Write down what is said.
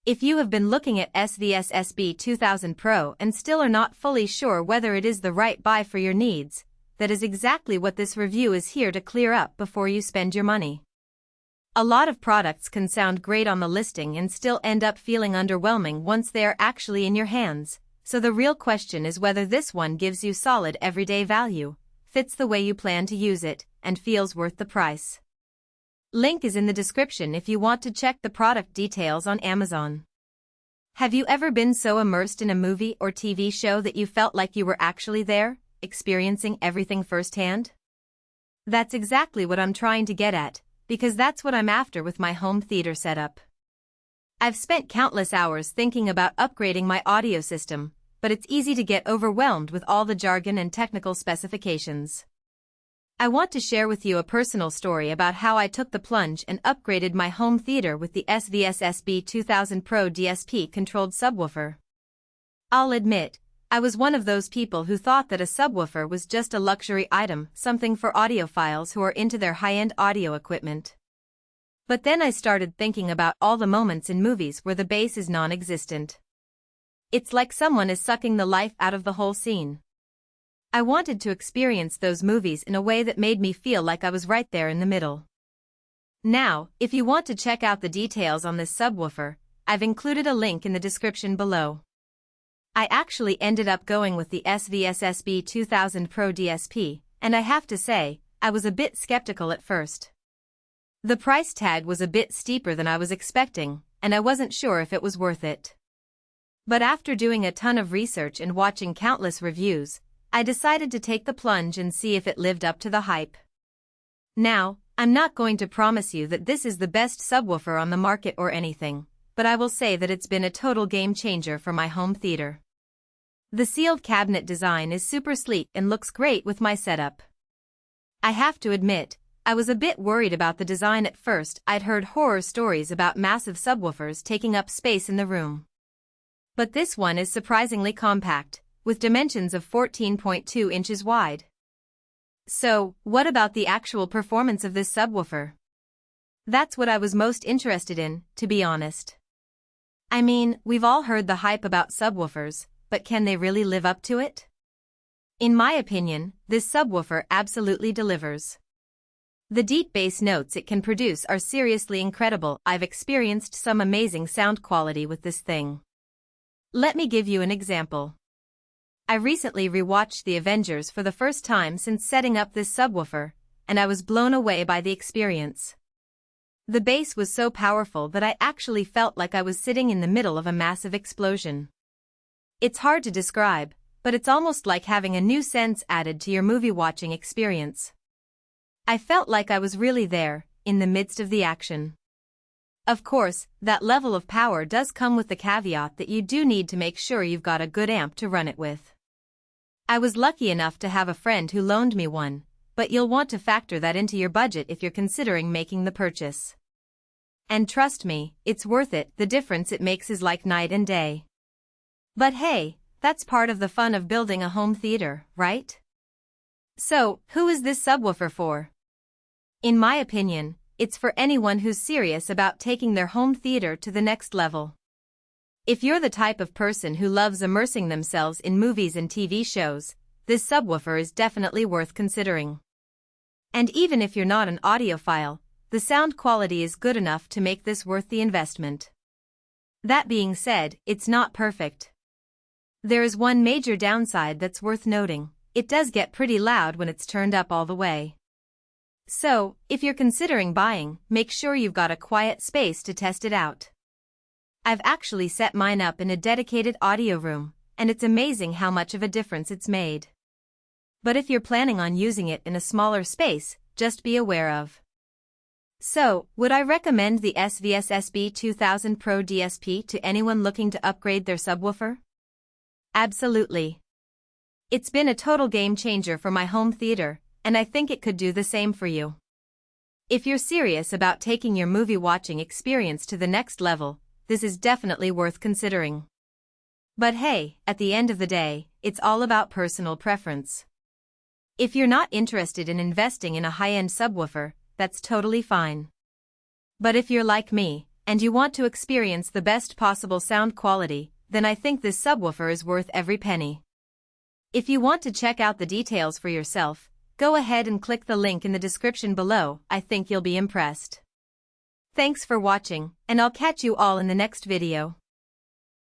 If you have been looking at SVS SB2000 Pro and still are not fully sure whether it is the right buy for your needs, that is exactly what this review is here to clear up before you spend your money. A lot of products can sound great on the listing and still end up feeling underwhelming once they are actually in your hands, so the real question is whether this one gives you solid everyday value, fits the way you plan to use it, and feels worth the price. Link is in the description if you want to check the product details on Amazon. Have you ever been so immersed in a movie or TV show that you felt like you were actually there, experiencing everything firsthand? That's exactly what I'm trying to get at, because that's what I'm after with my home theater setup. I've spent countless hours thinking about upgrading my audio system, but it's easy to get overwhelmed with all the jargon and technical specifications. I want to share with you a personal story about how I took the plunge and upgraded my home theater with the SVS SB2000 Pro DSP controlled subwoofer. I'll admit, I was one of those people who thought that a subwoofer was just a luxury item, something for audiophiles who are into their high-end audio equipment. But then I started thinking about all the moments in movies where the bass is non-existent. It's like someone is sucking the life out of the whole scene. I wanted to experience those movies in a way that made me feel like I was right there in the middle. Now, if you want to check out the details on this subwoofer, I've included a link in the description below. I actually ended up going with the SVS SB2000 Pro DSP, and I have to say, I was a bit skeptical at first. The price tag was a bit steeper than I was expecting, and I wasn't sure if it was worth it. But after doing a ton of research and watching countless reviews, I decided to take the plunge and see if it lived up to the hype. Now, I'm not going to promise you that this is the best subwoofer on the market or anything, but I will say that it's been a total game changer for my home theater. The sealed cabinet design is super sleek and looks great with my setup. I have to admit, I was a bit worried about the design at first. I'd heard horror stories about massive subwoofers taking up space in the room. But this one is surprisingly compact, with dimensions of 14.2 inches wide. So, what about the actual performance of this subwoofer? That's what I was most interested in, to be honest. I mean, we've all heard the hype about subwoofers, but can they really live up to it? In my opinion, this subwoofer absolutely delivers. The deep bass notes it can produce are seriously incredible. I've experienced some amazing sound quality with this thing. Let me give you an example. I recently rewatched The Avengers for the first time since setting up this subwoofer, and I was blown away by the experience. The bass was so powerful that I actually felt like I was sitting in the middle of a massive explosion. It's hard to describe, but it's almost like having a new sense added to your movie-watching experience. I felt like I was really there, in the midst of the action. Of course, that level of power does come with the caveat that you do need to make sure you've got a good amp to run it with. I was lucky enough to have a friend who loaned me one, but you'll want to factor that into your budget if you're considering making the purchase. And trust me, it's worth it. The difference it makes is like night and day. But hey, that's part of the fun of building a home theater, right? So, who is this subwoofer for? In my opinion, it's for anyone who's serious about taking their home theater to the next level. If you're the type of person who loves immersing themselves in movies and TV shows, this subwoofer is definitely worth considering. And even if you're not an audiophile, the sound quality is good enough to make this worth the investment. That being said, it's not perfect. There is one major downside that's worth noting: it does get pretty loud when it's turned up all the way. So, if you're considering buying, make sure you've got a quiet space to test it out. I've actually set mine up in a dedicated audio room, and it's amazing how much of a difference it's made. But if you're planning on using it in a smaller space, just be aware of. So, would I recommend the SVS SB2000 Pro DSP to anyone looking to upgrade their subwoofer? Absolutely. It's been a total game changer for my home theater, and I think it could do the same for you. If you're serious about taking your movie-watching experience to the next level, this is definitely worth considering. But hey, at the end of the day, it's all about personal preference. If you're not interested in investing in a high-end subwoofer, that's totally fine. But if you're like me, and you want to experience the best possible sound quality, then I think this subwoofer is worth every penny. If you want to check out the details for yourself, go ahead and click the link in the description below. I think you'll be impressed. Thanks for watching, and I'll catch you all in the next video.